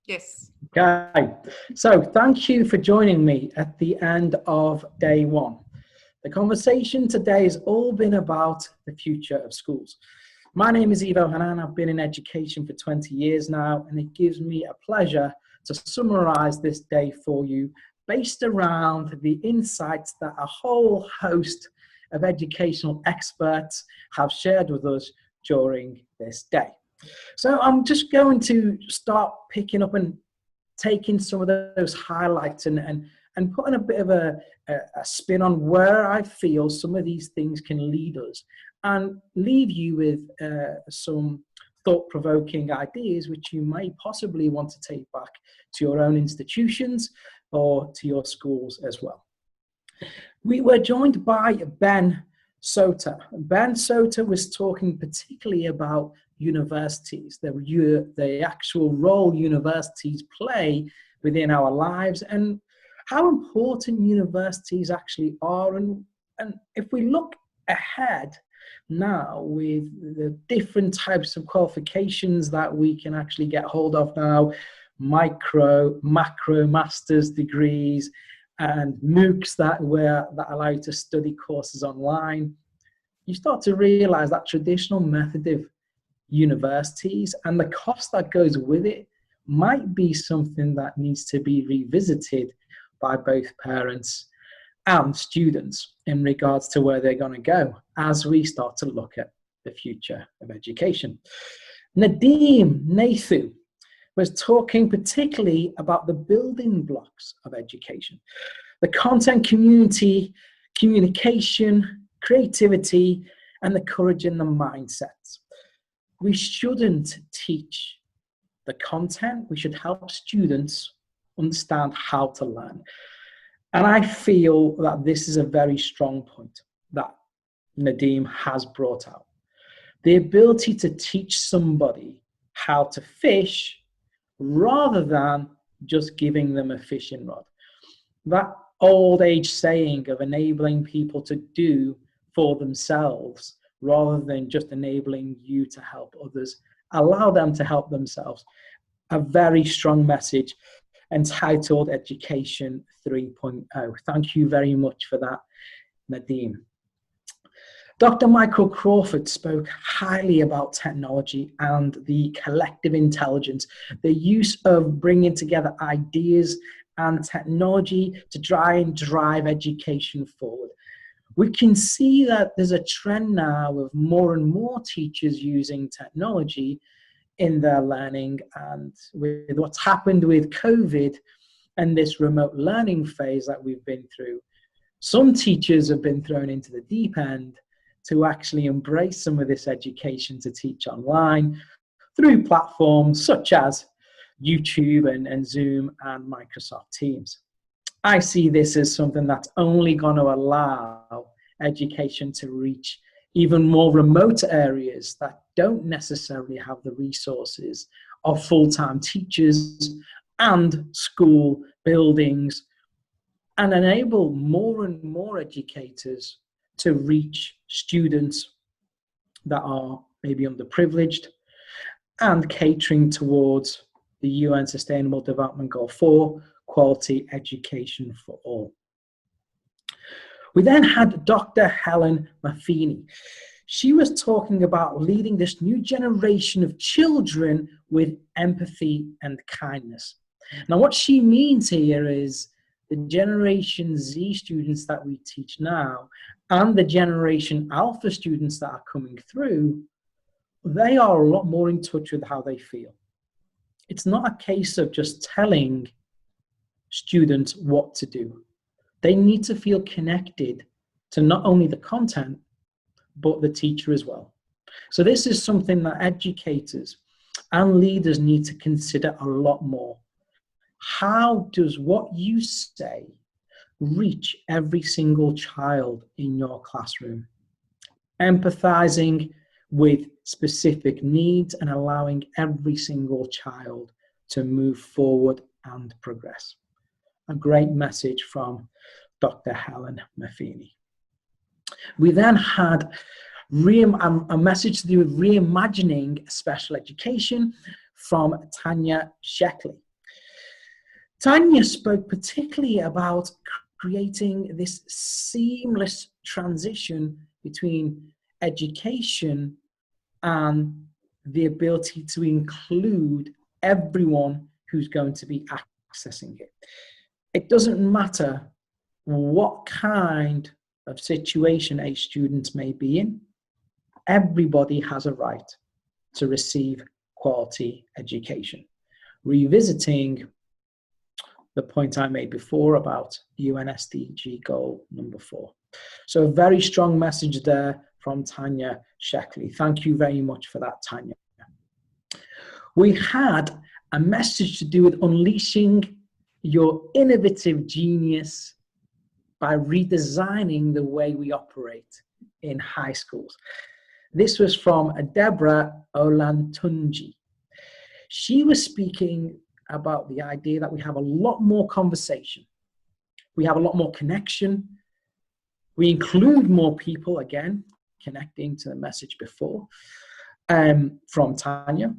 Yes. Okay, so thank you for joining me at the end of day one. The conversation today has all been about the future of schools. My name is Evo Hannan. I've been in education for 20 years now, and it gives me a pleasure to summarize this day for you based around the insights that a whole host of educational experts have shared with us during this day. So I'm just going to start picking up and taking some of those highlights and putting a bit of a spin on where I feel some of these things can lead us, and leave you with some thought-provoking ideas which you may possibly want to take back to your own institutions or to your schools as well. We were joined by Ben Soter. Ben Soter was talking particularly about universities, the actual role universities play within our lives, and how important universities actually are. And if we look ahead now with the different types of qualifications that we can actually get hold of now, micro, macro, master's degrees, and MOOCs that allow you to study courses online, you start to realize that traditional method of universities and the cost that goes with it might be something that needs to be revisited by both parents and students in regards to where they're going to go as we start to look at the future of education. Nadim was talking particularly about the building blocks of education, the content, community, communication, creativity, and the courage and the mindsets. We shouldn't teach the content, we should help students understand how to learn. And I feel that this is a very strong point that Nadim has brought out. The ability to teach somebody how to fish rather than just giving them a fishing rod. That old age saying of enabling people to do for themselves rather than just enabling you to help others, allow them to help themselves. A very strong message entitled Education 3.0. Thank you very much for that, Nadim. Dr. Michael Crawford spoke highly about technology and the collective intelligence, the use of bringing together ideas and technology to try and drive education forward. We can see that there's a trend now of more and more teachers using technology in their learning, and with what's happened with COVID and this remote learning phase that we've been through, some teachers have been thrown into the deep end to actually embrace some of this education to teach online through platforms such as YouTube and Zoom and Microsoft Teams. I see this as something that's only going to allow education to reach even more remote areas that don't necessarily have the resources of full-time teachers and school buildings, and enable more and more educators to reach students that are maybe underprivileged, and catering towards the UN Sustainable Development Goal 4, quality education for all. We then had Dr. Helen Murphy. She was talking about leading this new generation of children with empathy and kindness. Now, what she means here is the Generation Z students that we teach now and the Generation Alpha students that are coming through, they are a lot more in touch with how they feel. It's not a case of just telling students what to do. They need to feel connected to not only the content, but the teacher as well. So this is something that educators and leaders need to consider a lot more. How does what you say reach every single child in your classroom? Empathizing with specific needs and allowing every single child to move forward and progress. A great message from Dr. Helen Murphy. We then had a message to do with reimagining special education from Tanya Shackleton. Tanya spoke particularly about creating this seamless transition between education and the ability to include everyone who's going to be accessing it. It doesn't matter what kind of situation a student may be in. Everybody has a right to receive quality education. Revisiting the point I made before about UN SDG goal number 4. So a very strong message there from Tanya Shackleton. Thank you very much for that, Tanya. We had a message to do with unleashing your innovative genius by redesigning the way we operate in high schools. This was from Deborah Olatunji. She was speaking about the idea that we have a lot more conversation. We have a lot more connection. We include more people, again, connecting to the message before from Tanya,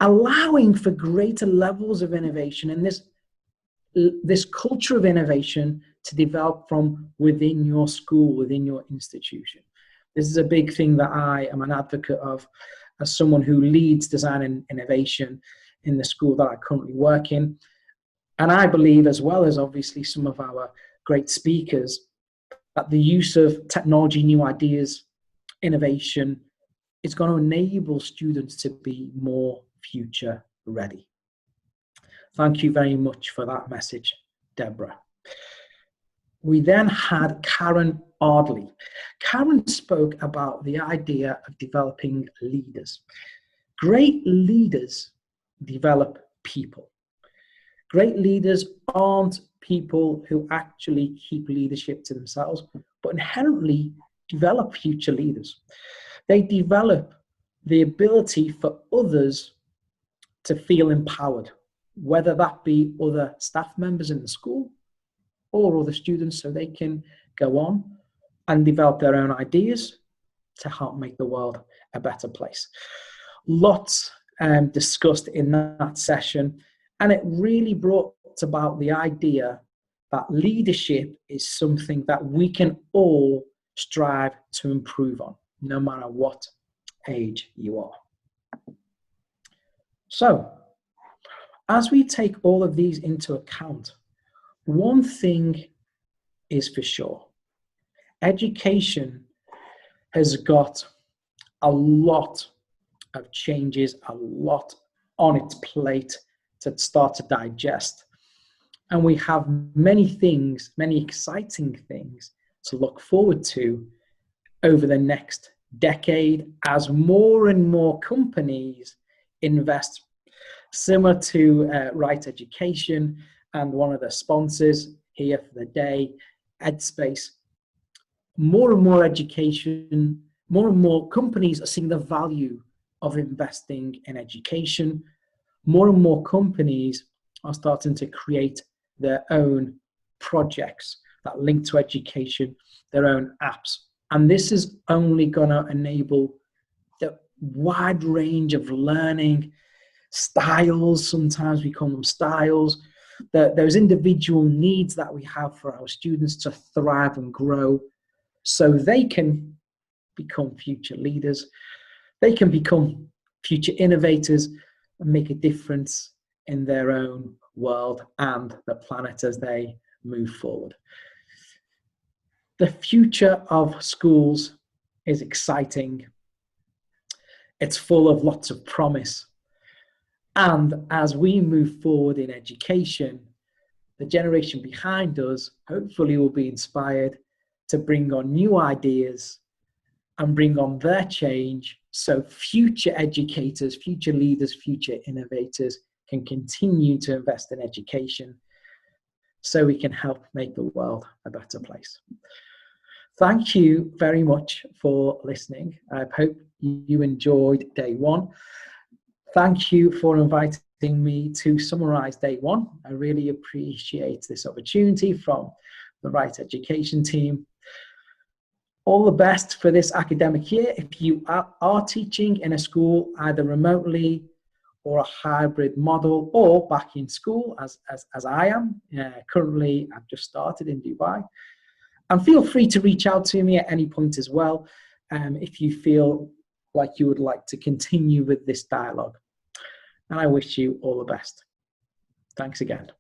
allowing for greater levels of innovation and this culture of innovation to develop from within your school, within your institution. This is a big thing that I am an advocate of as someone who leads design and innovation in the school that I currently work in. And I believe, as well as obviously some of our great speakers, that the use of technology, new ideas, innovation is going to enable students to be more future ready. Thank you very much for that message, Deborah. We then had Karen Ardley. Karen spoke about the idea of developing leaders. Great leaders develop people. Great leaders aren't people who actually keep leadership to themselves, but inherently develop future leaders. They develop the ability for others to feel empowered, whether that be other staff members in the school or other students, so they can go on and develop their own ideas to help make the world a better place. Lots discussed in that session, and it really brought about the idea that leadership is something that we can all strive to improve on, no matter what age you are. So, as we take all of these into account, one thing is for sure. Education has got a lot of changes, a lot on its plate to start to digest. And we have many things, many exciting things to look forward to over the next decade as more and more companies invest. Similar to Right Education and one of the sponsors here for the day, EdSpace, more and more education, more and more companies are seeing the value of investing in education. More and more companies are starting to create their own projects that link to education, their own apps. And this is only going to enable the wide range of learning styles. Sometimes we call them styles. Those individual needs that we have for our students to thrive and grow so they can become future leaders. They can become future innovators and make a difference in their own world and the planet as they move forward. The future of schools is exciting. It's full of lots of promise. And as we move forward in education, the generation behind us hopefully will be inspired to bring on new ideas and bring on their change so future educators, future leaders, future innovators can continue to invest in education so we can help make the world a better place. Thank you very much for listening. I hope you enjoyed day one. Thank you for inviting me to summarize day one. I really appreciate this opportunity from the Right Education team. All the best for this academic year. If you are teaching in a school, either remotely or a hybrid model, or back in school as I am. Currently, I've just started in Dubai. And feel free to reach out to me at any point as well, if you feel like you would like to continue with this dialogue. And I wish you all the best. Thanks again.